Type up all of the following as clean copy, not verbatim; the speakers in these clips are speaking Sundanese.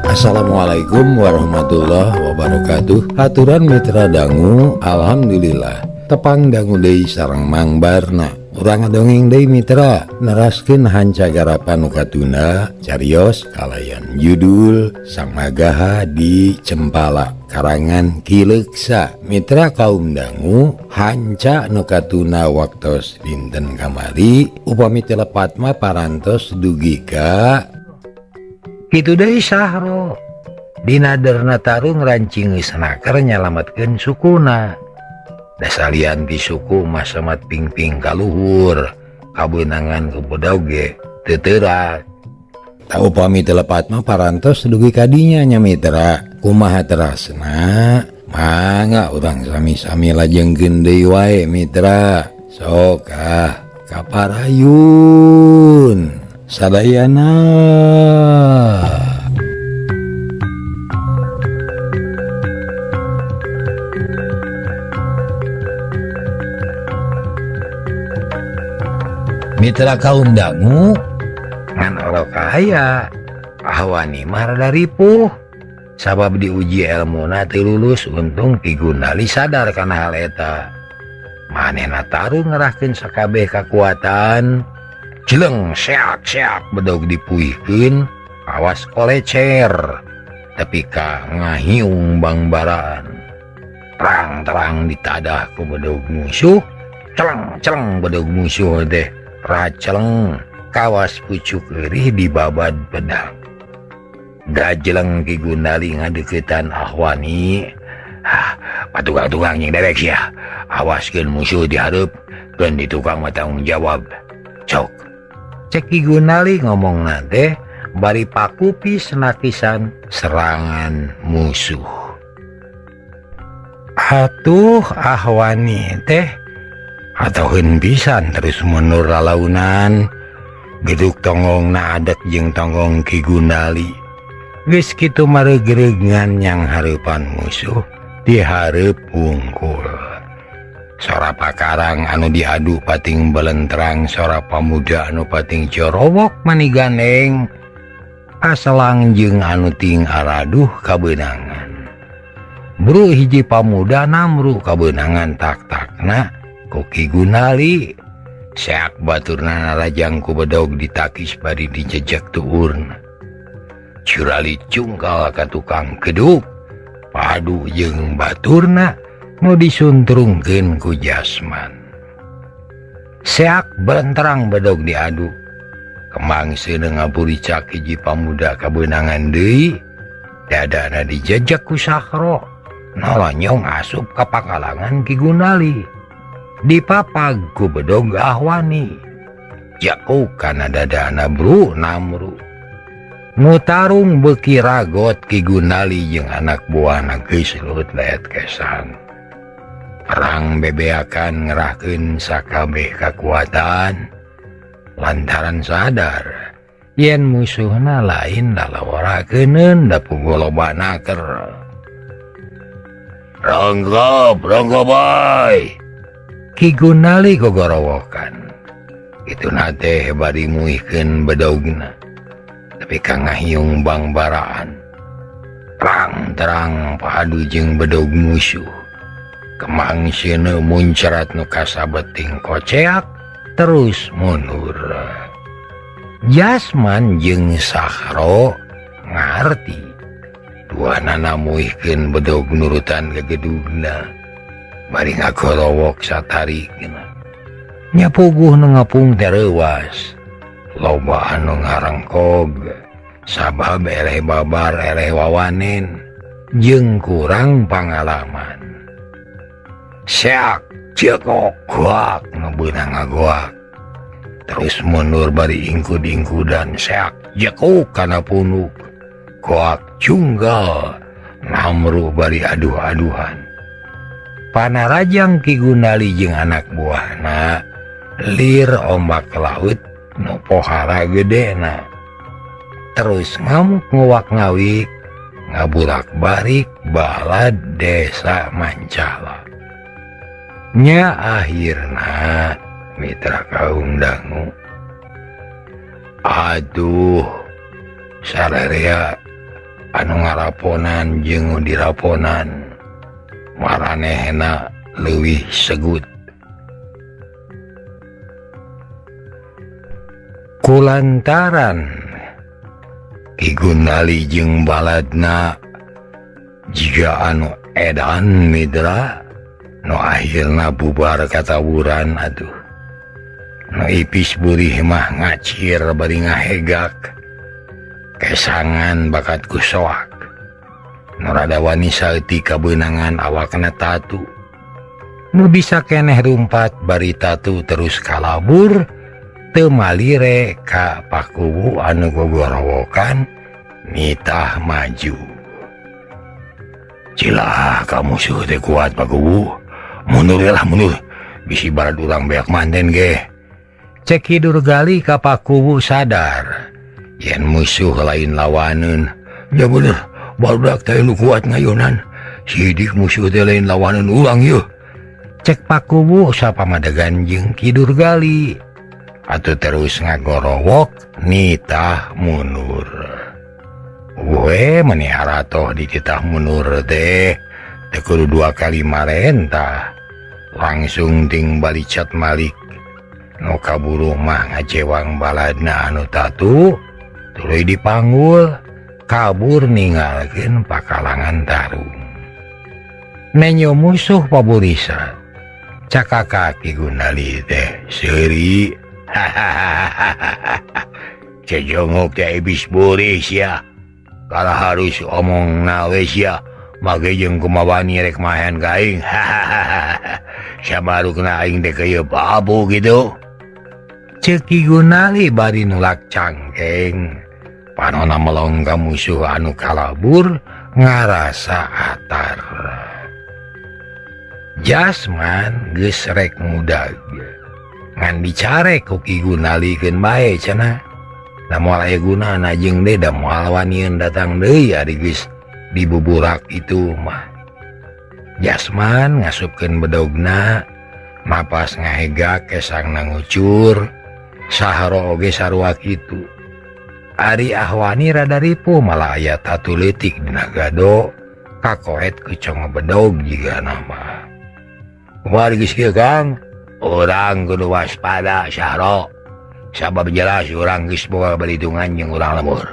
Assalamualaikum warahmatullahi wabarakatuh. Aturan mitra dangu, alhamdulillah tepang dangu deui sareng Mang Barna. Urang dongeng deui mitra, neraskeun hanca garapan nu katunda carios kalayan judul Sang Magaha di Cempala karangan Ki Leuksa. Mitra kaum dangu, hanca nu katuna waktos dinten kamari upami telepat mah parantos dugi ka kitu deui Sahro. Dina derna tarung rancing geus naker nyalametkeun sukuna. Da salian ti suku mah semat pingping kaluhur, kabeunangan ku budak ge teu teurak. Ta upami telepat mah parantos dugi ka dinya nya mitra. Kumaha terasna? Mangga urang sami-sami lajengkeun deui wae mitra. Sok kaparayun sadayana. Mitra kaum dangu, ngan olo kaya ahwani mah rada ripuh sabab diuji elmuna teu lulus. Untung Ki Gundali sadar kana hal eta. Manehna tarung ngerahkeun sakabeh kakuatan. Jeleng seak-seak bedog dipuihkeun, awas kolecer tapi ka ngahiung bangbaraan. Terang-terang ditadah ku bedog musuh, celeng-celeng bedog musuh teh raceleng, kawas pucuk lirih dibabad pedang. Gajeleng Ki Gundali ngadeuketan ahwani. Patugang-tugang yang derek ya, awaskeun musuh di hareup, keun di tukang mah tanggung jawab. Cok, cek Ki Gundali ngomong nate bari pakupi senakisan serangan musuh. Atuh ahwani teh atoheun pisan terus mundur lalaunan. Geduk tonggongna adet jeung tonggong Ki Gundali. Geus kitu maregeregan yang hareupan musuh di hareup wungkul. Sora pakarang anu diadu pating belentrang, sora pamuda anu pating corowok manigandeng, aselang jeung anu ting araduh kabeunangan. Bru hiji pamuda namru kabeunangan tak-takna ku Ki Gundali. Seak baturna narajang ku bedog ditakis bari dijejak tuurna. Curali cungkal ka tukang keduk, padu jeung baturna nu disuntrungkeun ku jasman. Seak belenterang bedog diadu. Kembang seuneu ngapuricak hiji pamuda kabeunangan deui, dadana dijejak ku Sahro. Nolonyong asup ka pakalangan Ki Gundali. Dipapag ku bedog ahwani. Jakuk kana dadana bru namru. Nu tarung beuki ragot Ki Gundali jeung anak buahna geus luhut leet kesan. Perang bebeakan ngerahkeun sakabeh kakuatan lantaran sadar yen musuhna lain lalaworakeun da puguh loba naker. Rangga bay, Ki Gundali gogorowokan. Itu nate bari muihkeun bedogna, tapi ka ngahiung bangbaraan. Terang-terang padu jeung bedog musuh. Kemang seuneu muncrat nu kasabeting koceak terus mundur. Jasman jeung Sahro ngarti duanana muihkeun bedog nurutan ka gedugna. Bari ngagorowok satarikna. Nya puguh nu ngapung teh reuwas. Loba anu ngarengkog, sabab eleh babar eleh wawanen jeung kurang pangalaman. Seak cekok goak nu beunang ngagoak. Terus mundur bari ingkud-ingkudan seak jekuk kana punuk. Goak cunggal namru bari aduh-aduhan. Panarajang Ki Gundali jeung anak buahna lir ombak laut nu pohara gedena. Terus ngamuk nguwak ngawik ngaburak-barik bala desa Mancala. Nya akhirna mitra kaum dangu, aduh sararea anu ngaraponan jeung diraponan maranehna leuwih segut. Kulantaran Ki Gundali jeung baladna jiga anu edan midra nu akhirna bubar katawuran atuh. Nu ipis beurih mah ngacir bari ngahegak kesangan bakat kusoak. Nu rada wani saeutik kabeunangan awakna tatu. Nu bisa keneh rumpat bari tatu terus kalabur teu malire ka pakuwu anu gogorowokan nitah maju. Cilah kamu musuh teh kuat pakuwu. Mundur bisi barat urang beak manten ge. Cek Ki Durgali ka pakuwu sadar yen musuh lain lawaneun. Ya bener, barudak teh nu kuat ngayunan. Sidik musuh teh lain lawaneun urang yeuh. Cek pakuwu sapamadegan jeung Ki Durgali. Atuh terus ngagorowok nitah mundur. We menihara toh di titah mundur teh teu kudu 2 kali marentah. Langsung ting balicat malik. Nu kaburu mah ngacewang baladna anu tatu tuluy dipanggul kabur ninggalkeun pakalangan tarung. Nenyo musuh paburisa cakaka Ki Gundali teh seuri. Cejongok teh ibis buris ya. Kalau harus omong nawe ya, mage jeung kumawani rek mahen ka aing. Sabarukna aing teh kaya babu gitu. Ceuk Ki Gundali bari nulak cangkeng. Panonna melong ka musuh anu kalabur ngarasa atar. Jasman geus rek mudag. Ngan dicarek ku Ki Gundali keun bae cenah. Da moal aya gunana jeung deui da moal wanieun datang deui ari geus dibuburak itu mah. Jasman ngasupkeun bedogna, mapas ngahegak kesangna ngucur, saharo oge sarua kitu. Ari ahwani rada ripuh malah aya tatu leutik dina gado kakoet ku cong bedog jiga nama. Kumaha geus kieu Kang? Urang kudu waspada Syahro. Sabab jelas urang geus boga berhitungan jeung urang lemur.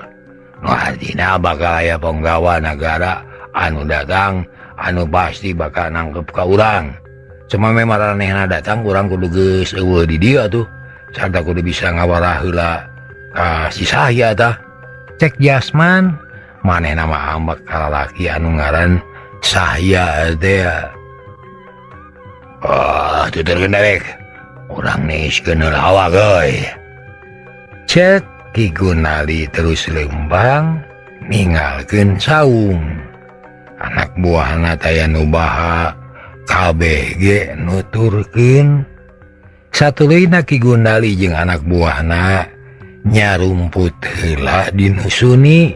Nu artina bakal aya penggawa nagara anu datang anu pasti bakal nangkep ka urang. Cuma memang maranehna datang urang kudu geus eueuh di dieu atuh. Sarta kudu bisa ngawarah heula ka si Sahya tah. Cek Jasman, manehna mah ambek kalalaki anu ngaran Sahya teh. Tuturkeun derek. Urang neiskeun hawa geuy. Cek Ki Gundali terus leumbang ninggalkeun saung. Anak buahna taya nu baha kabeh ge nuturkeun. Satuluyna Ki Gundali jeung anak buahna nyarumput heula dinu suni.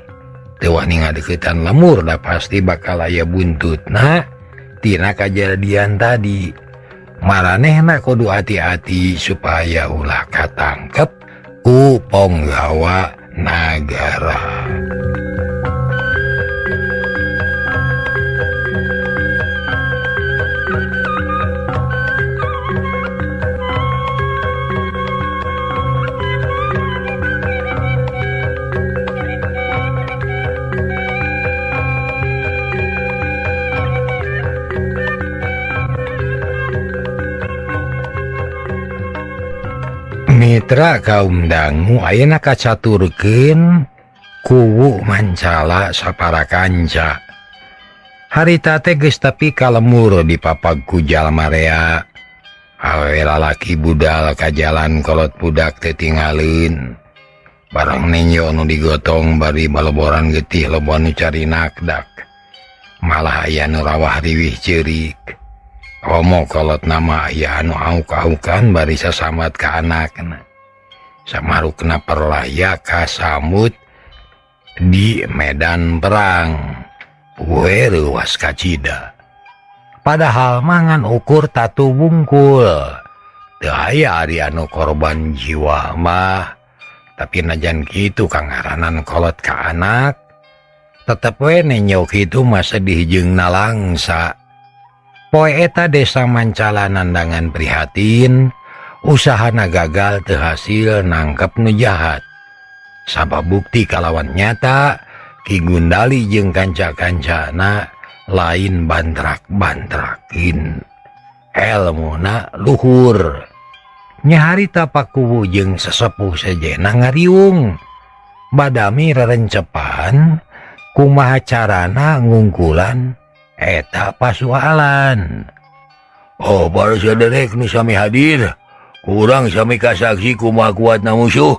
Teu wani ngadeuketan lemur da pasti bakal aya buntutna tina kajadian tadi. Maranehna kudu hati-hati supaya ulah katangkep ku penggawa nagara. Mitra kaum dangu ayeuna kacaturkeun kuwu Mancala sapara kanca. Harita teh geus tepi ka lemur dipapag ku jalma rea. Awewe lalaki budal ka jalan kolot budak teh tinggalin. Barang nenyo nu digotong bari baleboran getih loba nu cari nakdak. Malah aya nu rawah riwih ceurik. Komo kolot nama aya anu auk-aukan bari sasamat ka anakna. Samarukna perlaya kasamut di medan perang. Puwe ruas kacida. Padahal mangan ukur tatu bungkul. Teu aya ari anu korban jiwa mah. Tapi najan kitu kangaranan kolot ka anak. tetep we nenyok itu masa dihijeng nalangsa. Poe eta desa Mancala nandangan prihatin, usahana gagal teu hasil nangkep nu jahat. Sabab bukti kalawan nyata, Ki Gundali jeung kanca-kancana lain bantrak-bantrakin. Elmuna luhur. Nya harita Pakuwu jeung sesepuh sejenna ngariung. Badami rerencepan kumaha carana ngungkulan eta pasualan. Oh, para saderek nu sami hadir, kurang sami kasaksi kumaha kuatna musuh.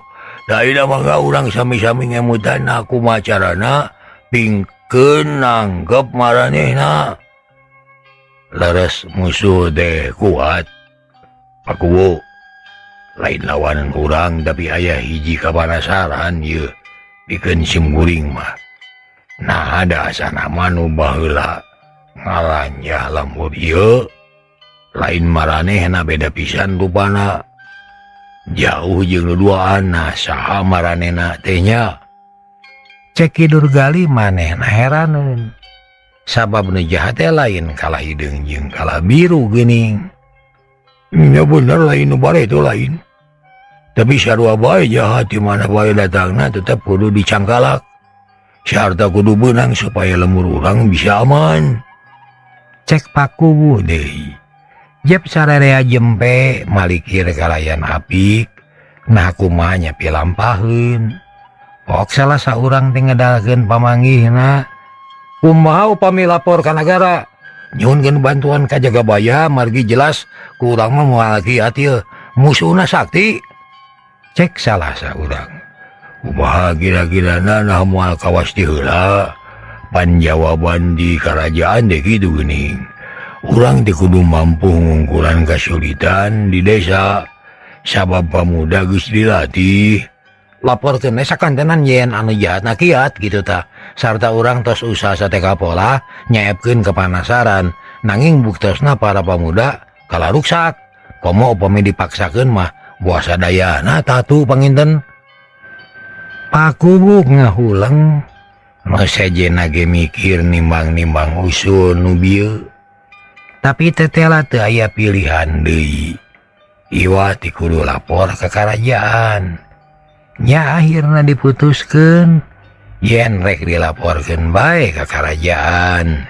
Daina mangga urang sami-sami ngemutan kumaha carana pingkeun nangkep maranehna. Leres musuh teh kuat. Pakuwu, lain lawanan urang tapi aya hiji kapanasaran ye pikeun simkuring mah. Nah ada asana manu baheula ngalanjah lembur ye, lain maranehna beda pisan rupana. Jauh jeung duaanna saha maranehna teh nya. Cek Ki Durgali manehna heraneun. Sabab nu jahat teh lain kalah hideung jeung kalah biru geuning. Ya bener lain nu bare itu lain. Tapi sarua bae jahat di mana bae datangna tetep kudu dicangkalak. Sarta kudu beunang supaya lemur urang bisa aman. Cek Pakuwu deui. Jep sararea jempe malikir kalayan apik, nah kumaha nyapi lampaheun. Pok salah saurang teh ngedalkeun pamanggihna. Kumaha upami lapor ka nagara? Nyuhunkeun bantuan ka Jagabaya margi jelas ku urang mah moal kiat ieu musuhna sakti. Cek salah saurang. Kumaha kira-kirana nah moal kawas ti heula? Panjawaban di kerajaan deh kitu geuning. Urang teh kudu mampu ngungkulan kasulitan di desa. Sabab pamuda geus dilatih. Laporkeun we sakantenan yen anu jahatna kiat kitu tah. Sarta urang tos usaha sateka pola nyaepkeun kepanasaran, nanging buktosna para pamuda kalah ruksak. Komo upami dipaksakeun mah buasa dayana tatu panginten. Pakuwu ngahuleng, nu sejenna ge mikir nimbang-nimbang usul nu bieu. Tapi tetela teu aya pilihan deui. Iwa ti kudu lapor ka karajaan. Nya akhirna diputuskeun yen rek dilaporkeun bae ka karajaan.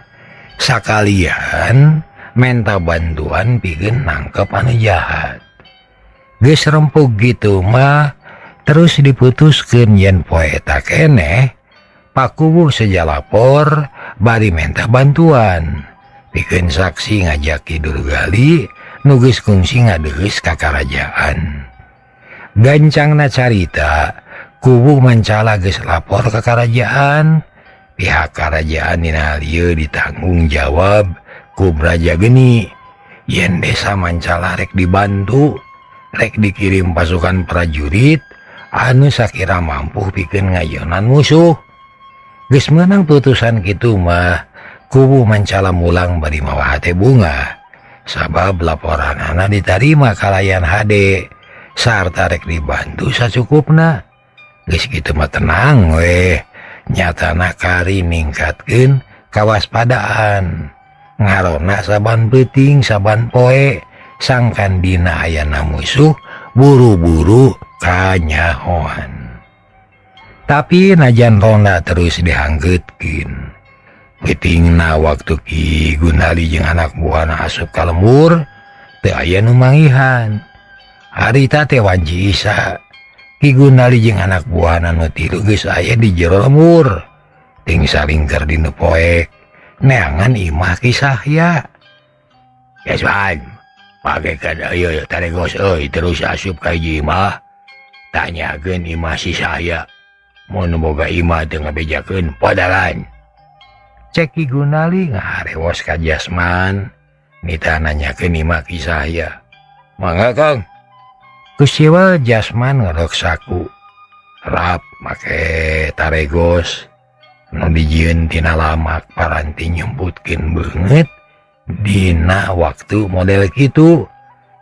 Sakalian menta bantuan pikeun nangkep anu jahat. Geus rempug gitu mah terus diputuskeun yen poe eta keneh Pakuwu seja lapor bari menta bantuan. Pikeun saksi ngajak Ki Durgali nu geus kungsi ngadeus ka karajaan. Gancangna carita, Kuwu Mancala geus lapor ka karajaan. Pihak karajaan dina lieu ditanggung jawab ku Braja Geni. Yen desa Mancala rek dibantu, rek dikirim pasukan prajurit anu sakira mampu pikeun ngayonan musuh. Geus meunang putusan kitu mah, Kuwu Mancala mulang bari mawa hate bunga. Sabab laporanana ditarima kalayan hade. Sarta rek dibantu sacukupna. Geus kitu mah tenang we. Nyatana kari ningkatkeun kawaspadaan. Ngarona saban peuting saban poe sangkan dina ayana musuh buru-buru kanyahoan. Tapi najan ronda terus dihanggeutkeun. Peutingna waktu Ki Gundali jeung anak buahna asup ka lembur teu aya nu manggihan. Harita teh wanci Isa, Ki Gundali jeung anak buahna nu tilu geus aya di jero lembur. Ting salingker dinu poek, neangan imah Ki Sahya. Yasman, pake kada ieu taregos euy terus asup ka hiji imah. Tanyakeun imah si Sahya. Mun boga imah teu ngabejakeun padalan. Cek Ki Gundali ngaharewos ka Jasman. Nita nanyakeun imah Ki Sahya. Mangga Kang. Kusiwa Jasman ngerok saku. Rap make taregos. Nu dijieun tina lamak paranti nyemputkeun beungeut dina waktu model kitu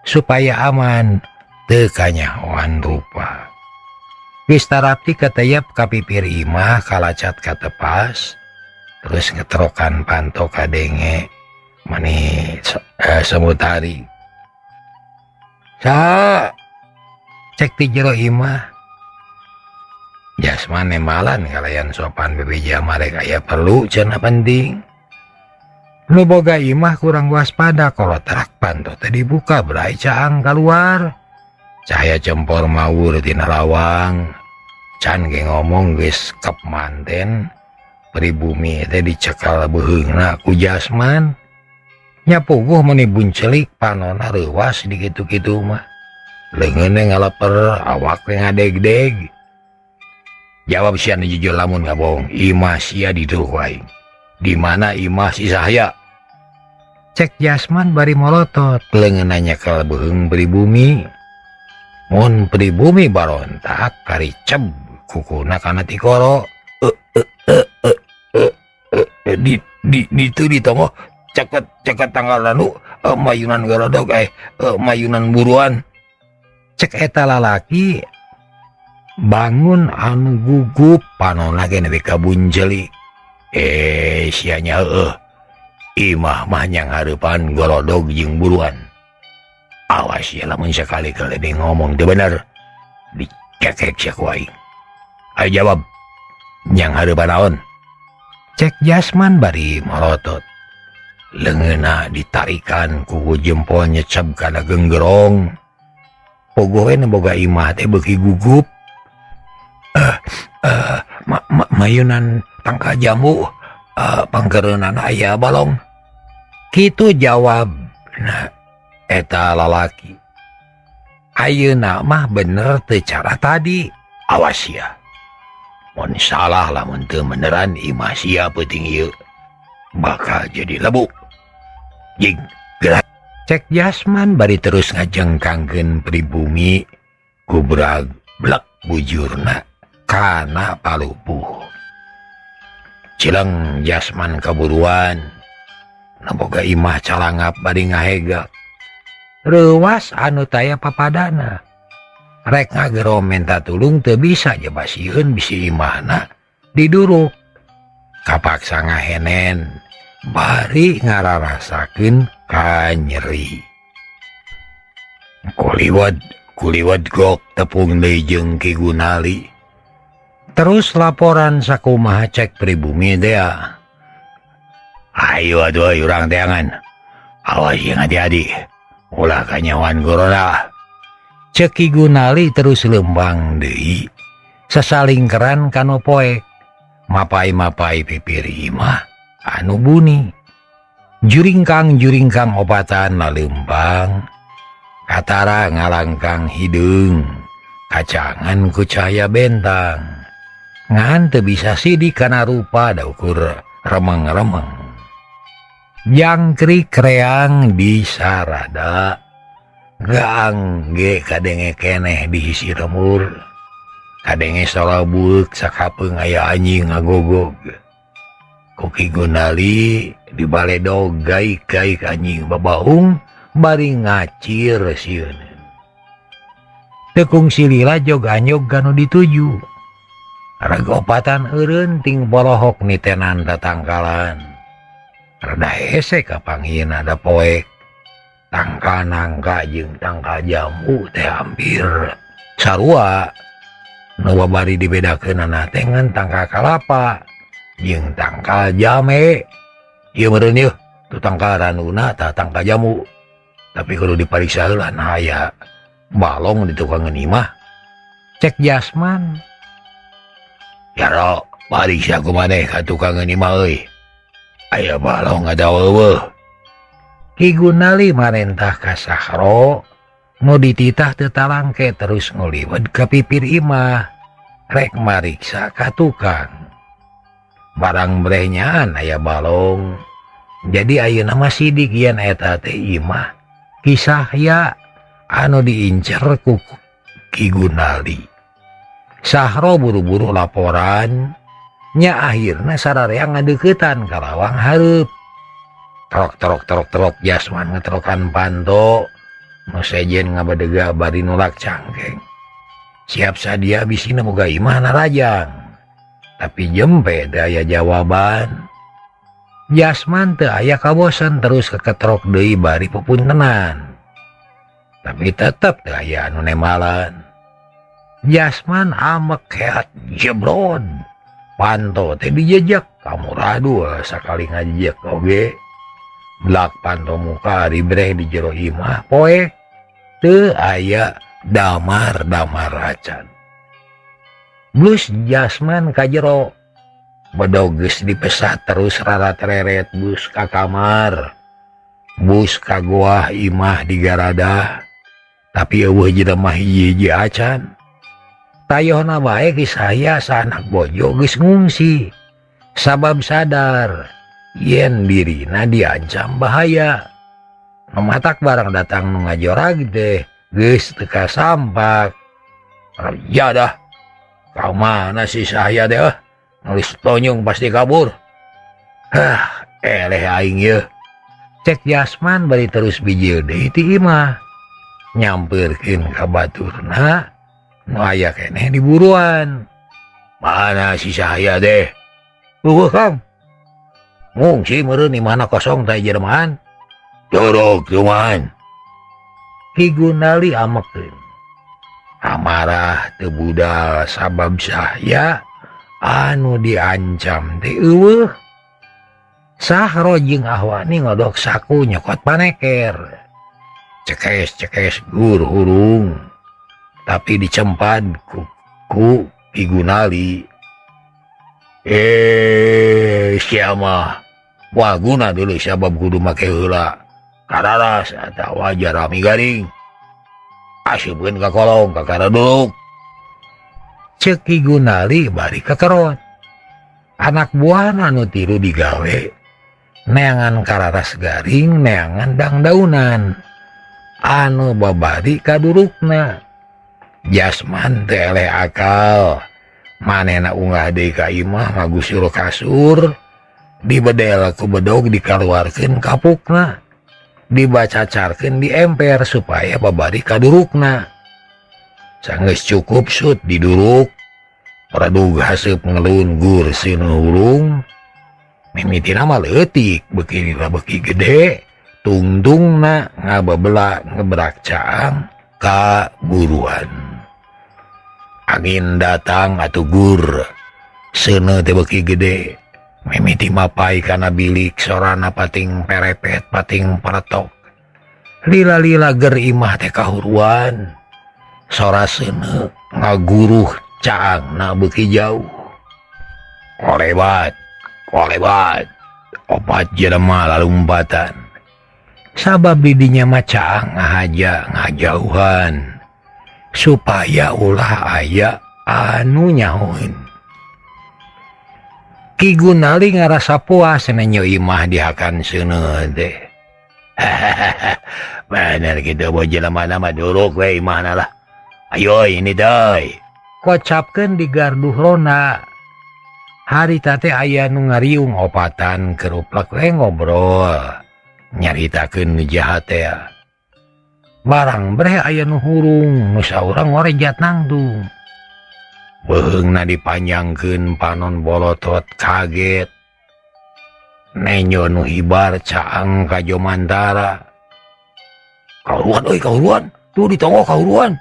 supaya aman teu kanyahoan rupa. Geus tarapti katayap kapipir imah kalacat katepas terus ngeterokan panto kadenge mani semutari cek di jero imah Jasman nemalan kalian sopan bebeja mereka ya perlu cenah penting nu boga imah kurang waspada kalau terak panto tadi buka berai caang keluar cahaya cempor mawur tina lawang can ge ngomong geus kep manten pribumi teh dicekal beheungna ku Jasman nya puguh meuni buncelik panonna reuwas di kitu-kitu mah leungeunna ngaleper awak teh ngadeg-deg jawab sia nu jujur lamun ngabohong imah sia di ditu wae di mana imah si Sahya cek Jasman bari molotot leungeunna nyekel beheung pribumi mun pribumi barontak kariceb kukuna kana tikoro di tu ditongo ceket tanggal lalu mayunan garodog mayunan buruan cek eta lalaki bangun anu gugup panonna ge nepi ka buncelik sianya imah mah nyang hareupan garodog jeung buruan awas ya lamun sekali-kali dia ngomong teu bener dicekek sia ku aing ayo jawab nyang hareupan naon cek Jasman bari malotot leungeunna ditarikan ku jempol nyecep kana genggerong pogoe nu boga imah teh beuki gugup mayunan tangka jamu pangkeureunan aya balong kitu jawab nah eta lalaki ayeuna mah bener teu cara tadi awas ya mun salah lamun teu beneran imah sia peuting ieu bakal jadi lebu jing gerak cek Jasman bari terus ngajengkangkeun pribumi kubrag blek bujurna kana palupuh cileng Jasman kaburuan naboga imah calangap bari ngahegak reuwas anu taya papadana rek ngagero minta tulung teu bisa jebasieun bisi imahna diduruk kapaksa ngahenen bari ngararasakeun kanyeri kuliwat gok tepung deui jeung Ki Gunali terus laporan sakumaha cek pribumi dea ayo urang teangan awas yang hati-hati ulah kanyawan gorona cek Ki Gunali terus lembang deui sasalingkeran kanu poek mapai-mapai pipir imah anu buni juringkang obatan lalembang katara ngalangkang hidung kacangan ku cahaya bentang ngan teu bisa sidik kana rupa da ukur remeng-remeng jangkrik reang di sarada gaang ge kadenge keneh di hisi remur kadenge salabuk sakapeung aya anjing ngagogog ku Ki Gunali dibaledog gaik-gaik anjing babaung bari ngacir sieun teu kungsi lila jog anyog ganu dituju ragopatan eureun ting bolohok nitenan tatangkalan rada hese kapanggieun ada poek tangka nangka jeung tangka jamu teh hampir sarua nu babari dibedakeunana teh ngan tangka kalapa jeung tangka jame ieu meureun yeuh tu tangka ranuna tah tangka jamu tapi kudu dipariksa heula nah aya balong di tukangan imah cek Jasman yaro pariksa ku maneh ka tukangan imah euy aya balong ada eueuh Ki Gunali marentah ka Sahro nu dititah teu talangke terus nguliwed ka pipir imah rek mariksa ka tukang barang brehnyaan aya balong jadi ayeuna mah sidik yen eta teh imah Ki Sahya anu diincer ku Ki Gunali Sahro buru-buru laporan nya akhirna sarareang ngadeuketan ka lawang hareup terok Jasman ngeterokan panto nu sejen ngabadega bari nulak cangkeng siap sadia bisina boga imah narajang tapi jempe daya jawaban Jasman teu aya kabosan terus keketrok deui bari pupuntenan. Tapi tetep teu aya anu nemalan. Jasman amek keat jebrod. Panto teh dijejek kamu radu sakali ngajejek oge. Blak panto muka dibreh di jero imah poek. Teu aya damar-damar acan. Blus Jasman ka jero. Bedoges dipesat terus rarat-reret bus ka kamar. Bus ka goah imah di garada. Tapi eueuh jelema hiji-hiji acan. Tayohna bae geus saya sanak bojo geus ngungsi. Sabab sadar yen dirina diancam bahaya. Mamatak barang datang nu ngajorag teh geus teu kasampak. Ya dah. Kau mana si saya deh? Nulis tonyong pasti kabur. Eleh aing ye. Cek Jasman bari terus bijil deui ti imah. Nyampeurkeun ka baturna nu aya keneh di buruan. Mana si saya deh? Kang. Ngungsi meureun di mana kosong teh Jerman. Jorok cuman. Ki Gunali amekeun. Amarah teu budal sabab saya anu diancam teh eueuh. Sahro jeung Ahwani ngodok saku nyokot paneker. Cekes-cekes gur hurung. Tapi dicempad ku Ki Gunali. Sia mah waguna deuleu sabab kudu make heula. Kararas atawa jarami garing. Asupkeun ka kolong ka karaduk. Ceuk Ki Gunali bari kekerot. Anak buahna nu tilu digawe neangan kararas garing neangan dangdaunan anu babari kadurukna. Jasman teu eleh akal. Manehna unggah deui ka imah magusur kasur. Dibedel ku bedog dikaluarkeun kapukna. Dibacacarkeun di emper supaya babari kadurukna. Sanggeus cukup sut diduruk. Pradug haseup ngelun gur seuneut hurung. Mimitina mah leutik beuki gede. Tungtungna ngababela ngebrak caang ka buruan. Angin datang atuh gur. Seuneut teh beuki gede. Mimiti mapai kana bilik sorana pating perepet pating paretok. Lila-lila ger imah teh kahuruan. Sora seuneut ngaguruh caangna beuki jauh. Kolebat. Opat jelema lalumpatan. Sabab didinya mah caang ngahaja ngajauhan. Supaya ulah aya anu nyahoeun. Ki Gunali ngarasa puas nenyo imah dihakan seuneut teh. Bener kitu boh jelema mah duruk we imahna lah. Ayo ini doi. Kocapkeun di garduh rona. Harita teh aya nu ngariung opatan keruplek we ngobrol. Nyaritakeun nu jahat teh. Barang breh aya nu hurung nu saurang ngorejat nangtung. Beheungna dipanjangkeun panon bolotot kaget. Nenyo nu hibar caang ka Jomantara. Kauruan euy kauruan, tuh ditongo kauruan.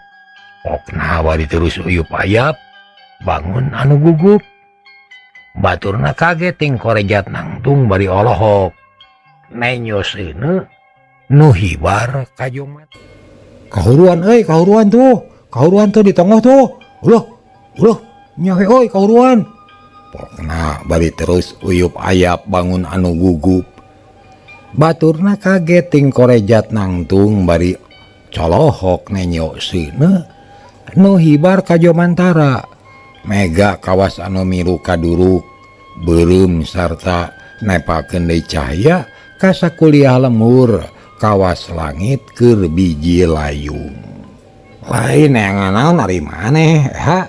Pokna bari terus uyup ayap, bangun anu gugup. Baturna kaget ting korejat nangtung bari olohok. Nenyo seuneut nu hibar ka Jomantara. Kauruan euy kauruan tuh ditongo tuh. Ulah, nyahe euy kauruan. Pokna bari terus uyup ayap bangun anu gugup. Baturna kaget ting korejat nangtung bari colohok nenyo seuneut nu hibar ka Jomantara. Mega kawas anu milu kaduruk beureum sarta nepakeun deui cahya ka sakuliah lemur kawas langit keur biji layung. Lain neangan naon ari maneh ha.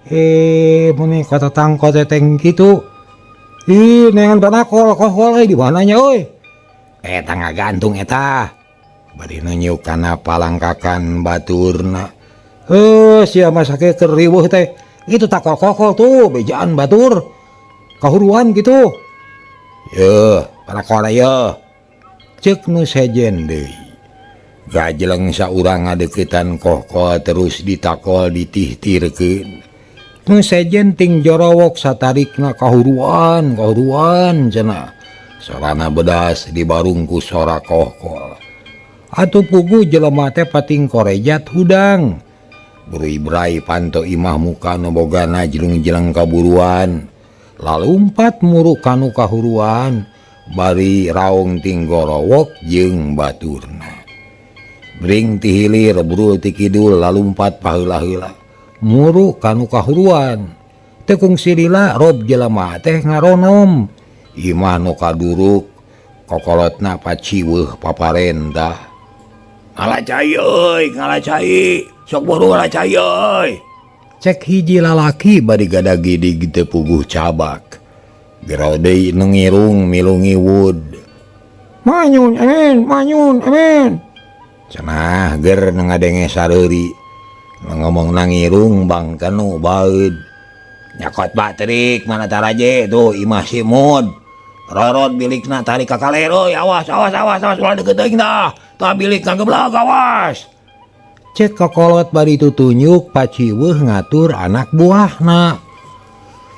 Muni kata tangko teteng gitu. Neangan banakol kohol di mananya euy. Eta ngagantung eta. Bari nunjuk kana palangkakan baturna. Sia mah sakit keur riweuh teh. Itu tak kokol tuh bejaan batur. Kahuruan gitu. para Korea cek nu sejen deui gajeleng saurang ngadeukeutan kohko terus ditakol ditihtirkeun nu sejen ting jorowok satarikna kahuruan cenah sorana bedas dibarungku sora kohko atuh pugu jelema teh pating korejat hudang beri brai panto imah muka nu bogana jeleng-jeleng kaburuan lalumpat muruk kanu kahuruan bari raung ting gorowok jeung baturna bring ti hilir brul ti kidul lalumpat paheula-heula muruk kanu kahuruan tekung sirila rob jelema teh ngaronom imah nu kaduruk kokolotna paciweuh paparentah ngalacai euy ngalacai sok buru ngalacai euy cek hiji lalaki bari gadag-gidig teu puguh cabak gerau deui nu ngirung milungi wud manyun amin cenah ger nu ngadenge sareuri ngomong nangirung bang kanu baeud nyakot batrik mana taraje tuh imah si mud rorot bilikna tarik ka kaler euy awas ulah deukeut teuing dah tah bilik ngageblag awas cek kokolot bari tutunyuk paciweuh ngatur anak buahna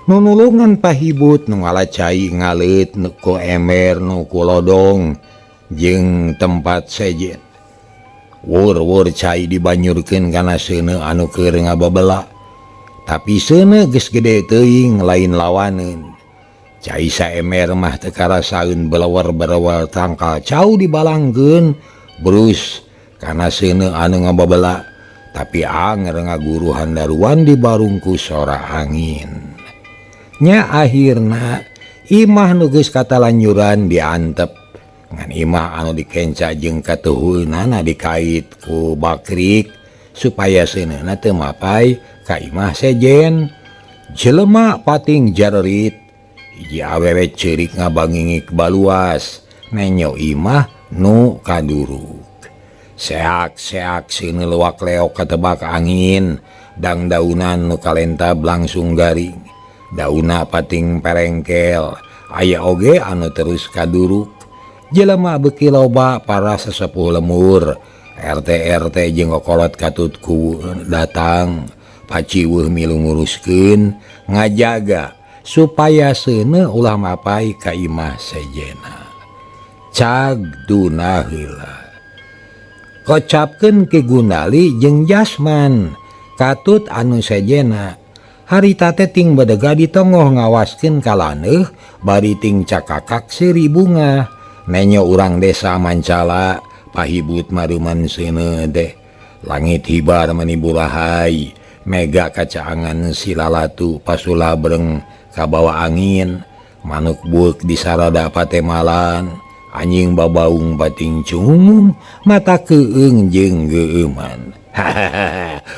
nu nulungan pahibut nu ngalacai ngaleut nu ku emer nu ku lodong jeung tempat sejen wur cai dibanyurkeun kana seuneu anu keur ngababela tapi seuneu geus gede teuing lain lawaneun cai saemer mah teu karasaeun belewar tangkal cau dibalangkeun brus kana seuneu anu ngababela tapi anger ngaguru handaruan dibarungku sora angin nya akhirna imah nu geus katalanjuran diantep ngan imah anu dikenca jeung katuhunana dikait ku bakrik supaya seuneuna teu mapai ka imah sejen jelema pating jarerit hiji awewe ceurik ngabangingik baluas nenyo imah nu kaduruk seak seuneun leuwak leok katebak angin dang daunan nu kalentab langsung garing dauna pating perengkel aya oge anu terus kaduruk jelema beuki loba para sesepuh lemur RT jeung kokolot katutku datang paciweuh milu nguruskeun ngajaga supaya seuneu ulah mapai ka imah sejena cag duna heula kocapkeun Ki Gundali jeung Jasman katut anu sejena harita teh ting badega di tongoh ngawaskeun kalaneuh bari ting cakakak seuri bunga nenyo urang desa Mancala pahibut maruman seuneu teh langit hibar menibu rahay mega kacaangan silalatu pasula breng kabawa angin manuk buek di sarada patemalan anjing babaung bating cungum mata keung jeung geueuman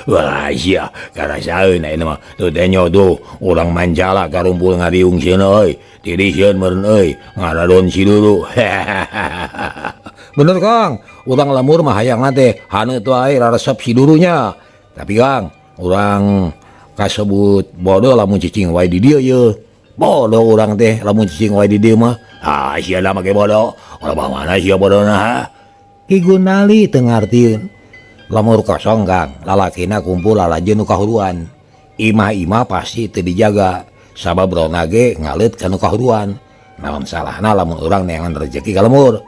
wah sia karasaeun ayeuna mah teu teh nyodo urang Mancala karumpul ngariung sieun euy tiri sieun meureun euy ngaradon si dulu bener Kang urang lemur mah hayangna teh haneu tu ae raresep si durunya tapi Kang urang kasebut bodoh lamun cicing wae di dieu ye bodoh urang teh lamun cicing wae di dieu mah sia da make bodoh urang mana sia bodohna ha Ki Gundali teu ngartieun lamur kosong Kang lalakina kumpul lalajeun nu kahuruan imah-imah pasti teu dijaga sabab rona ge ngaleut ka nu kahuruan naon salahna lamun urang neangan rezeki ka lemur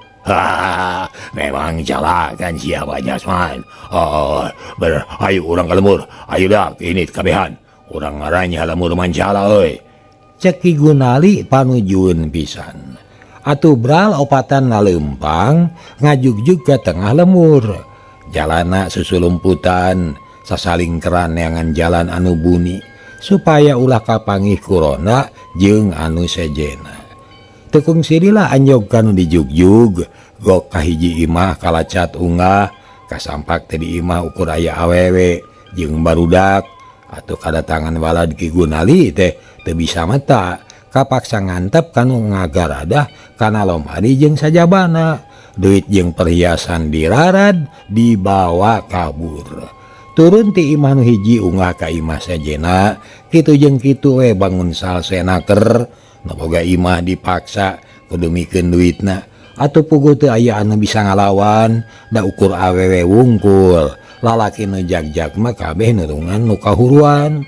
memang jalakan siapa Jasman bener ayo urang ka lemur ayo dah ini kabehan urang ngarannya lemur Mancala euy cek Ki Gundali panujueun pisan atuh bral opatan naleumpang ngajugjug ka tengah lemur jalana susulumputan sasaling keran neangan jalan anu buni supaya ulah kapanggih kurona jeung anu sejena tekung sirila anjog kanu dijugjug gok kahiji imah kalacat unggah kasampak teh di imah ukur aya awewe jeung barudak atuh kadatangan walad Ki Gundali teh teu bisa mata kapaksa ngantep kanu ngagaradah kana lomari jeung sajabana duit jeung perhiasan dirarad dibawa kabur turun ti imah nu hiji unggah ka imah sejena kitu jeung kitu we bangun salsenaker nu boga imah dipaksa kedemikian duitna atau pugu teu aya anu bisa ngalawan da ukur awewe wungkul lalaki nu jagjag mah kabeh nurungan nu kahuruan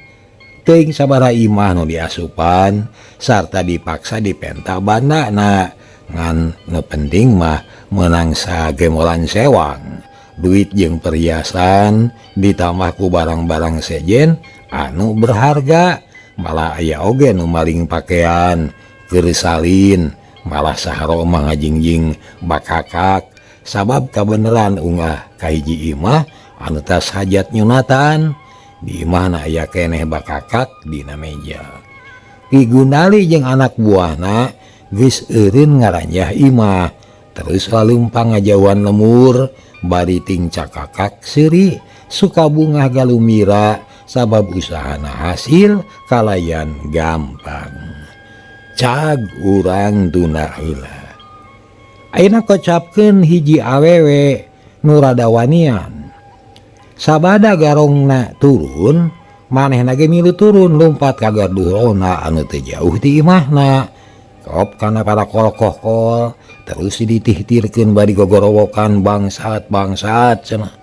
teuing sabaraha imah nu diasupan sarta dipaksa dipenta bandana ngan nu penting mah menang sagemolan sewang duit jeung perhiasan ditambah ku barang-barang sejen anu berharga malah aya oge nu maling pakaian keur salin malah saharo mah ngajingjing bakakak sabab kabeneran unggah ka hiji imah anu tas hajat nyunatan di imah na aya keneh bakakak dina meja. Ki Gundali jeung anak buahna geus eureun ngaranjah imah terus lalumpang ngajauhan lemur bari ting cakakak seuri suka bunga galumira sabab usahana hasil kalayan gampang cag urang tunda heula ayeuna kocapkeun hiji awewe nu rada wanian sabada garongna turun manehna ge milu turun lompat ka garduhona anu teu jauh ti imahna kop kana para kol-kol terus ditihtirkeun bari gogorowokan bangsat cenah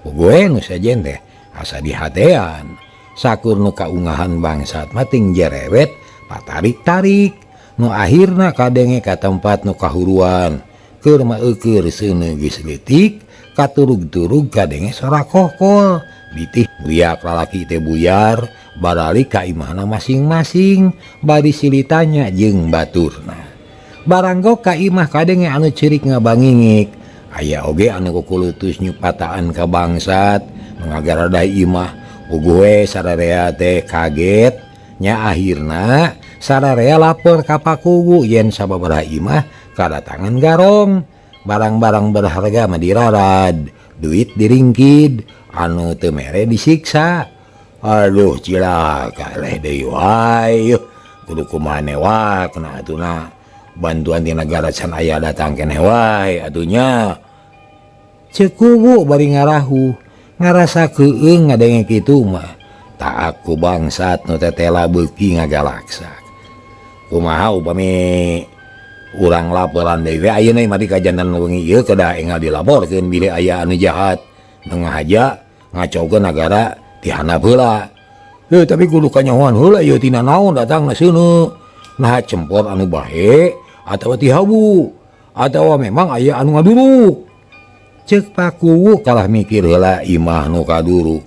gue nu sajen teh asa dihatean sakur nu kaungahan bangsat mah ting jerewet patarik-tarik nu akhirna kadenge ka tempat nu kahuruan keur maeukeur seuneu geus leutik katurug-turug kadenge sorakoh-kol bitih riak lalaki teh buyar baralik ka imahna masing-masing bari silitanya jeung baturna baranggo ka imah kadenge anu ceurik ngabangingik aya oge anu kukulutus nyupataan ka bangsat ngagarada imah ugue sararea teh kaget nya akhirna sararea lapor ka pakugu yen sababaraha imah kadatangan garong barang-barang berharga mah dirarad duit diringkid anu teu mere disiksa aduh cilaka leh deui wae kudu kumaha wae kena atuna bantuan ti nagara can aya datang keneh wae atunya ceuk kugu bari ngarahu ngarasa keung ngadenge kitu mah tak aku bangsat nu tetela beuki ngagalaksak kumaha upami urang laporan deui ayeuna mah di kajantan wengi ieu kedah enggal dilaporkeun bile aya anu jahat nu ngahaja ngacokeun nagara ti handap heula tapi kudu kanyahoan heula ieu tina naon datangna seuneu nah cempor anu bae atawa ti habu atawa memang aya anu ngaduruk ceuk pakuwu kalah mikir heula imah nu kaduruk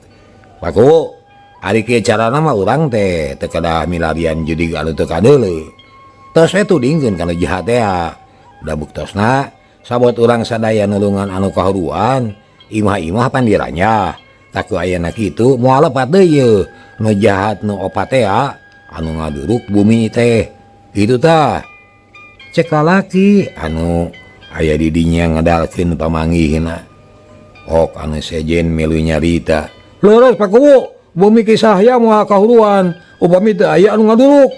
pakuwu ari kieu carana mah urang teh teu kedah milarian judig anu teu kadeuleu tos we tudingkeun kana jahat teh da buktosna sabot urang sadaya nulungan anu kahuruan imah-imah pan diranyah taku ayeuna kitu moal lepat deui yeuh nu jahat nu opat teh anu ngaduruk bumi teh kitu tah cek lalaki anu aya di dinya ngedalkeun pamanggihna ok anu sejen milu nyarita leres pakuwu bumi kisah ya moal kahuruan upami teu aya anu ngaduruk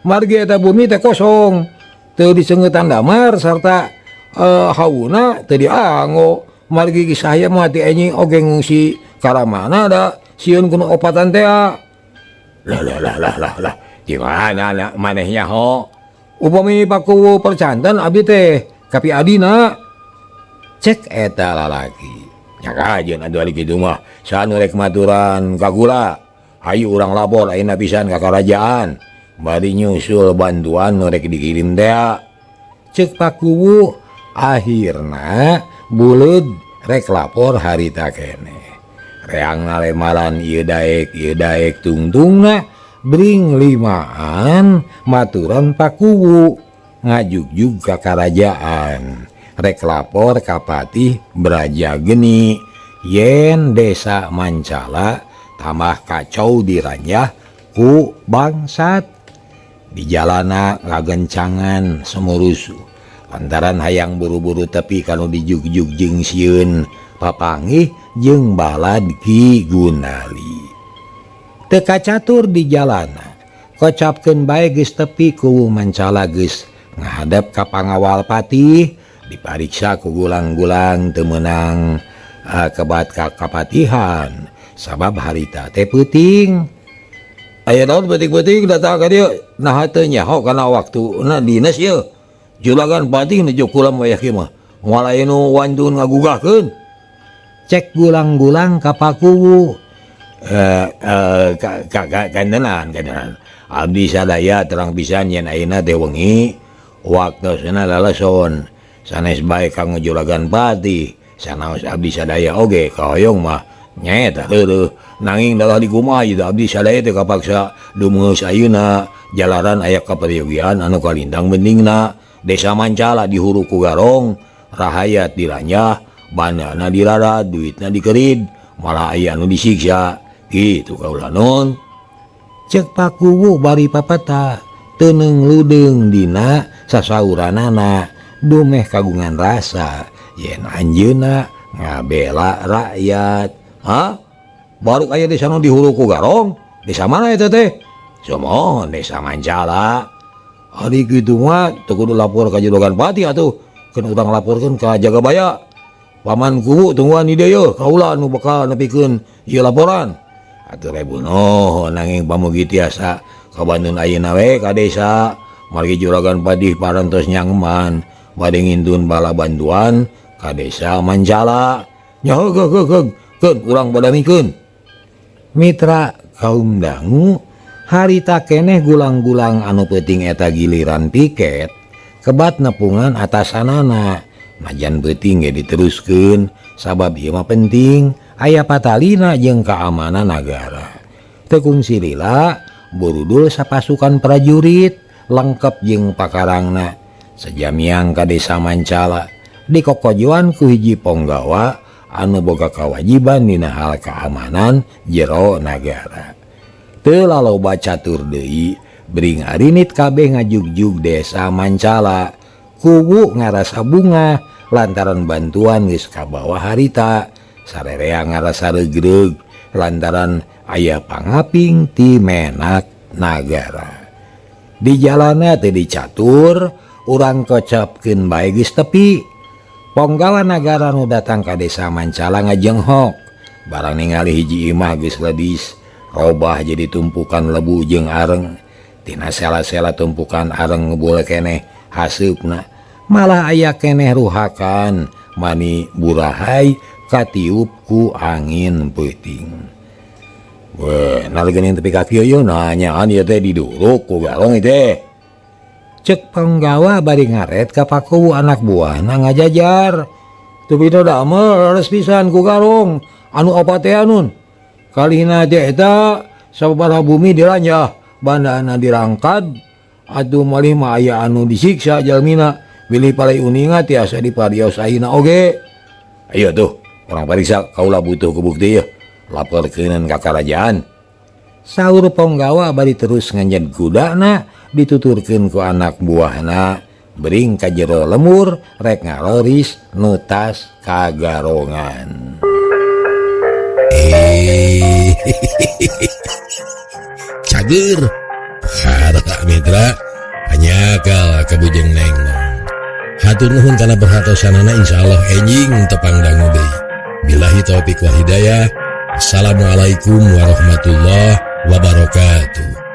margi eta bumi teh kosong teu diseungetan damar sarta hauna teu dianggo margi kisah ya mah ti enyi oge ngungsi karamana da sieun kuno opatan teh lah gimana manehnya ho upami pakuwu percanten abdi teh kapi adina cek eta lalaki nyaka ajeun adu ari kitu mah sanu rek maturan ka kula hayu urang lapor ayeuna pisan ka karajaan bari nyusul bantuan nu rek dikirim teh cek pakuwu akhirna buleud rek lapor harita keneh reang nalemalan ieu daek tungtungna bring limaan maturan pakuwu ngajugjug ka karajaan rek lapor ka Patih Braja Geni yen desa Mancala tambah kacau diranjah ku bangsat di jalana ngagencangan semurusu lantaran hayang buru-buru tepi kanu dijugjug jeung sieun papanggih jeung balad Ki Gundali teu kacatur di jalana kocapkeun bae geus tepi ku Mancala geus ngadep ka pangawal Patih dipariksa ku gulang-gulang teu meunang kebat ka kapatihan sabab harita teh peuting aya naon peuting-peuting datang ka dieu nah teu nyaho kana waktuna dinas ieu juragan pati nejo kulam wayah kieu mah moal aya nu wantun ngagugahkeun. Cek gulang-gulang ka Pakuwu. Kandenan abdi sadaya terang pisan yen ayeuna teh wengi waktosna lalason sanes bae kanggo juragan pati sanaos abdi sadaya oge kahoyong mah nyaeta heureuh nanging dalah dikumaha ieu abdi sadaya teh kapaksa dumeus ayeuna jalaran aya kaperyogian anu kalintang pentingna desa Mancala dihuru ku garong rahayat diranjah bandana dirarat duitna dikerid malah aya anu disiksa gitu kaula non. Cek Pakuwu bari papata teuneng ludeung dina sasauranana dumeh kagungan rasa yen anjeunna ngabela rakyat. Baru aya desa nu dihulu ku garong desa mana eta teh? Somohon desa Mancala. Ari kitu mah teu kudu lapor ka juragan pati atuh keun urang laporkeun ka Jagabaya. Paman Kuwu tungguan di dieu kaula anu bakal nepikeun ieu laporan. Atuh rebu noh nanging pamugi tiasa kabandun ayeuna we ka desa margi juragan pati parantos nyangman bade ngintun bala bantuan ka desa Mancala. Nya keun urang badamikeun. Mitra kaum dangu harita keneh gulang-gulang anu peuting eta giliran piket kebat nepungan atasanana najan peuting ge diteruskeun sabab ieu mah penting aya patalina jeung keamanan nagara. Tekung silila burudul sapasukan prajurit lengkep jeung pakarangna sejamiang ka desa Mancala dikokojoan ku hiji ponggawa anu boga kawajiban dina hal keamanan jero nagara. Teu laloba catur deui bring arinit kabeh ngajugjug desa Mancala. Kuwu ngarasa bunga lantaran bantuan geus kabawa harita sarerea ngarasa regreg lantaran aya pangaping ti menak nagara. Di jalanna teu dicatur urang kocapkeun bae geus tepi. Ponggawa nagara nu datang ka desa Mancala ngajenghok barang ningali hiji imah geus ledis robah jadi tumpukan lebu jeung areng. Tina sela-sela tumpukan areng ngebul keneh haseupna malah aya keneh ruhakan mani burahay katiup ku angin peuting. Weh nalikeun tepi ka kieu yeuh nanyaan ieu teh diduruk ku garong teh. Cek penggawa bari ngaret ka Pakuwu anak buahna ngajajar. Teu bida damel leres pisan ku garong anu apa teh anun. Kalihna teh eta sababaraha bumi diranjah bandana dirangkad atuh malih mah aya anu disiksa jalmina bilih palai uninga tiasa diparios ayeuna oge. Ayo tuh urang pariksa kaula butuh ku bukti yeuh laporkeuneun ka karajaan. Saur ponggawa bari terus nganjed kudana dituturkeun ku anak buahna bering ka jero lemur rek ngaloris nutas kagarongan. Cager harta mitra hanyakal kabujeng neng hatur nuhun kana perhatosanana insyaallah enjing tepang dangu deui. Billahi taufik wal hidayah. Assalamualaikum warahmatullahi wabarakatuh.